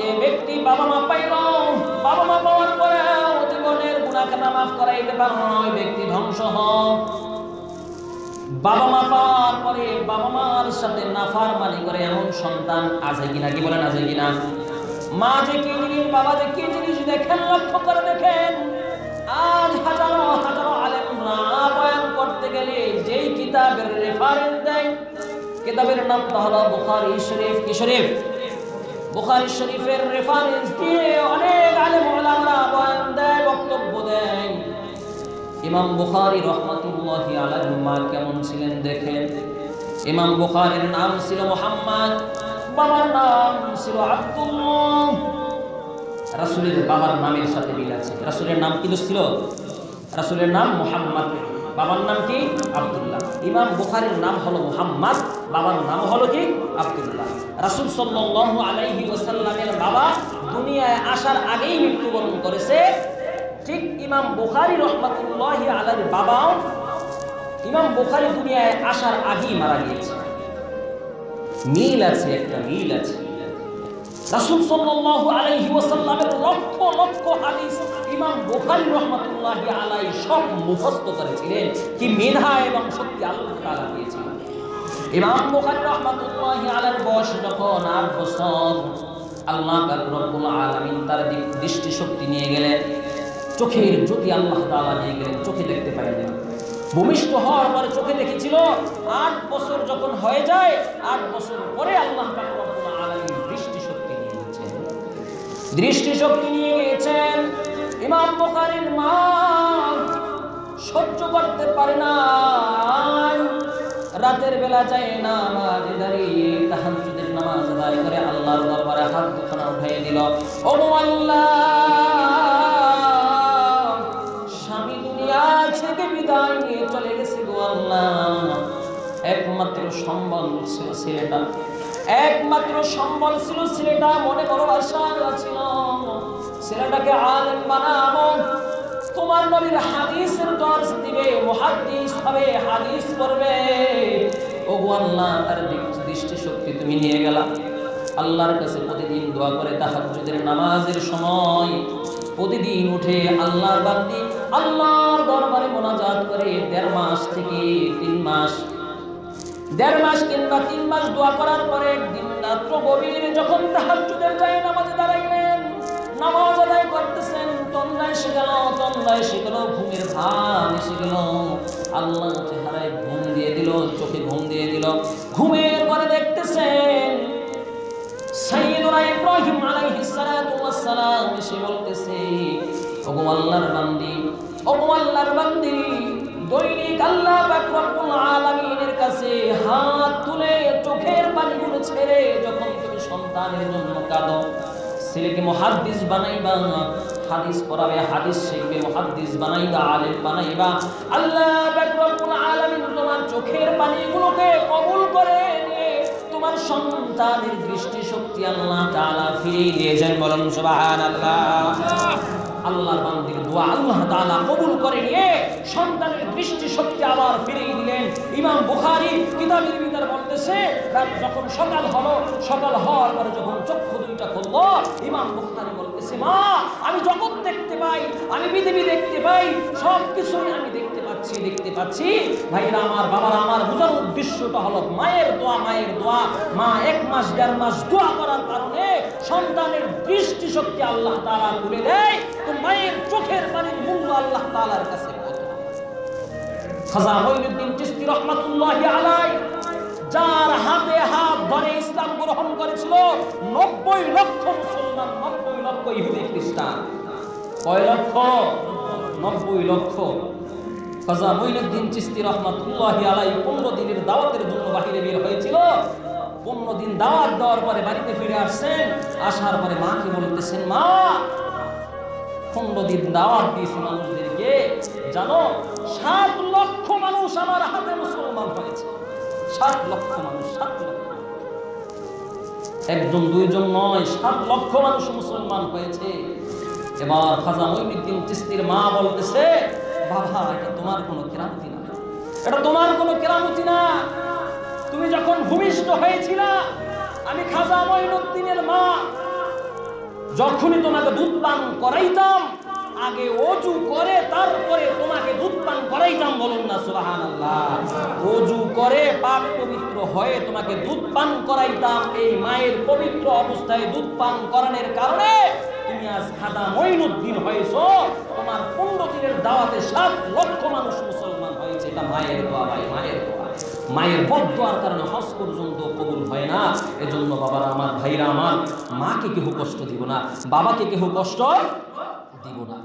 যে ব্যক্তি বাবা মা পাইল, বাবা মা পাওয়ার পরে জীবনের গুনাহখানা মাফ করাইতে পারল না, ওই ব্যক্তি ধ্বংস হোক। বাবা মা পাওয়ার পরে বাবা মার সাথে নাফরমানি করে এমন সন্তান আছে কিনা? কি বলেন আছে কিনা? মা যে কি জিনিস, বাবা যে কি জিনিস দেখেন, লক্ষ্য করে দেখেন। আজ হাজারো হাজারো আলেমরা বয়ান করতে গেলে যেই কিতাবের রেফারেন্স দেয়, কিতাবের নামটা হলো বুখারী শরীফ। কি শরীফ? বুখারী শরীফের রেফারেন্স দিয়ে অনেক আলেম ওলামারা বয়ান দেয়, বক্তব্য দেয়। ইমাম বুখারী রাহমাতুল্লাহি আলাইহি মা কেমন ছিলেন দেখেন। ইমাম বুখারীর নাম ছিল মুহাম্মদ, বাবার নাম ছিল আব্দুল্লাহ। রাসূলের বাবার নামের সাথে মিল আছে। রাসূলের নাম কি ছিল? রাসূলের নাম মুহাম্মদ, বাবার নাম কি? আব্দুল্লাহ। ইমাম বুখারীর নাম হলো মুহাম্মদ, বাবার নাম হলো কি? আব্দুল্লাহ। রাসূল সাল্লাল্লাহু আলাইহি ওয়াসাল্লামের বাবা দুনিয়ায় আসার আগেই মৃত্যুবরণ করেছে। ঠিক ইমাম বুখারী রাহমাতুল্লাহি আলাইহির বাবাও ইমাম বুখারী দুনিয়ায় আসার আগেই মারা গিয়েছে। মিল আছে, একটা মিল আছে। রাসূল সাল্লাল্লাহু আলাইহি ওয়াসাল্লামের লক্ষ লক্ষ হাদিস ইমাম বুখারী রাহমাতুল্লাহি আলাইহি সব মুখস্থ করেছিলেন। কি মেধা এবং শক্তি আল্লাহ তাআলা দিয়েছিলেন। ইমাম বুখারী রাহমাতুল্লাহি আলাইহির বয়স যখন 8 বছর, আল্লাহ পাক রব্বুল আলামিন তার দৃষ্টি শক্তি নিয়ে গেলেন, চোখের জ্যোতি আল্লাহ তাআলা নিয়ে গেলেন, চোখে দেখতে পারেন না। ভূমিষ্ঠ হওয়ার পরে চোখে দেখেছিল। 8 বছর যখন হয়ে যায়, 8 বছর পরে আল্লাহ পাক রব্বুল আলামিন দৃষ্টি শক্তি নিয়ে গেছেন। দৃষ্টি শক্তি নিয়ে গেছেন। ইমাম বুখারীর মা সহ্য করতে পারে না, রাতের বেলা যায় না নামাজে দাঁড়িয়ে তাহাজ্জুদের নামাজ আদায় করে আল্লাহর দরবারে হাত দুখানা উঠিয়ে দিল। ও আল্লাহ, স্বামী দুনিয়া থেকে বিদায় নিয়ে চলে গেছে গো আল্লাহ, একমাত্র সম্বল ছিল ছেলেটা, একমাত্র সম্বল ছিল ছেলেটা। মনে বড় আশা ছিল ছেলেটাকে আলেম বানাবো, তোমার নবীর হাদিসের দর্শ দিবে, মুহাদ্দিস হবে, হাদিস পড়বে। ও গো আল্লাহ, তার দৃষ্টি শক্তি তুমি নিয়ে গেলা। আল্লাহর কাছে প্রতিদিন দোয়া করে তাহাজ্জুদের নামাজের সময় প্রতিদিন উঠে আল্লাহর বান্দি আল্লাহর দরবারে মোনাজাত করে 1.5 মাস থেকে 3 মাস, 1.5 মাস কিংবা 3 মাস দোয়া করার পরে একদিন রাত্র গভীরে যখন তাহাজ্জুদের যায় নামাজে দাঁড়াইলেন, নামাজ আদায় করতেছেন, তন্দ্রায় এসে গেল, তন্দ্রায় এসে গেল, ঘুমের ভাব এসে গেল। আল্লাহ চেহারায় ঘুম দিয়ে দিল, চোখে ঘুম দিয়ে দিল। ঘুমের পরে দেখতেছেন সাইয়্যিদুনা ইব্রাহিম আলাইহিস সালাতু ওয়াস সালাম এসে বলতেছে, ওগো আল্লাহর বান্দি, ওগো আল্লাহর বান্দি, দৈনিক আল্লাহ পাক রব্বুল আলামিনের কাছে হাত তুলে চোখের পানিগুলো ছেড়ে যখন তুমি সন্তানের জন্য কাঁদো, ছেলেকে মুহাদ্দিস বানাইবা, হাদিস পড়াবে, হাদিস শিখবে, মুহাদ্দিস বানাইবা, আলেম বানাইবা। আল্লাহ পাক রব্বুল আলামিন তোমার চোখের পানিগুলোকে কবুল করে নিয়ে তোমার সন্তানের দৃষ্টি শক্তি আল্লাহ তাআলা ফিরিয়ে দিয়েছেন। বলুন সুবহানাল্লাহ। আল্লাহর বান্দির দোয়া আল্লাহ তাআলা কবুল করে নিয়ে সন্তানের দৃষ্টি শক্তি আবার ফিরিয়ে দিলেন। ইমাম বুখারী কিতাবের ভিতর বলতেছে, রাত যখন সকাল হলো, সকাল হওয়ার পরে যখন চক্ষু দুইটা খুললো, ইমাম বুখারী বলতেছে, মা, আমি জগৎ দেখতে পাই, আমি পৃথিবী দেখতে পাই, সব কিছুই আমি দেখতে পাচ্ছি। ভাইরা আমার, বাবার আমার, বোঝার উদ্দেশ্যটা হলো মায়ের দোয়া, মায়ের দোয়া। মা 1 মাস 1.5 মাস দোয়া করার কারণে সন্তানের দৃষ্টি শক্তি আল্লাহ তাআলা খুলে দেয়। তো মায়ের চোখের পানির মূল্য আল্লাহ তাআলার কাছে কত। খাজা মঈনুদ্দিন চিশতি রাহমাতুল্লাহি আলাইহি, যার হাতে হাত ধরে ইসলাম গ্রহণ করেছিল 90 লক্ষ মুসলমান, 90 লক্ষ ইহুদি খ্রিস্টান। কয় লক্ষ? 90 লক্ষ। খাজা মঈনুদ্দিন চিশতি রাহমাতুল্লাহি আলাইহি 15 দিনের দাওয়াতের জন্য বাহিরে বের হয়েছিল। 15 দিন দাওয়াত দেওয়ার পরে বাড়িতে ফিরে আসছেন। আসার পরে মাকে বলতেছেন, মা, 15 দিন দাওয়াত দিয়েছি মানুষদেরকে, জানো 7 লক্ষ মানুষ আমার হাতে মুসলমান হয়েছে। 7 লক্ষ মানুষ, 7 লক্ষ, একজন দুইজন নয়, 7 লক্ষ মানুষ মুসলমান হয়েছে। এবার খাজা মঈনুদ্দিন চিশতির মা বলতেছে, বাবা, এটা তোমার কোনো কেরামতি না, এটা তোমার কোনো কেরামতি না। তুমি যখন ভূমিষ্ঠ হয়েছিলা, আমি খাজা মঈনুদ্দিনের মা যখনই তোমাকে দুধ পান করাইতাম আগে ওযু করে তারপরে তোমাকে দুধ পান করাইতাম। বলুন না সুবহানাল্লাহ। ওযু করে পাক পবিত্র হয়ে তোমাকে দুধ পান করাইতাম। এই মায়ের পবিত্র অবস্থায় দুধ পান করানোর কারণে তুমি আজ খাদা মঈনুদ্দিন হয়েছো। তোমার 15 দিনের দাওয়াতে 7 লক্ষ মানুষ মুসলমান হয়েছে। এটা মায়ের দোয়া ভাই, মায়ের দোয়া। মায়ের বদদোয়ার কারণে হজ পর্যন্ত কবুল হয় না। এজন্য বাবারা আমার, ভাইরা আমার, মাকে কেউ কষ্ট দিব না, বাবাকে কেউ কষ্ট দিব না।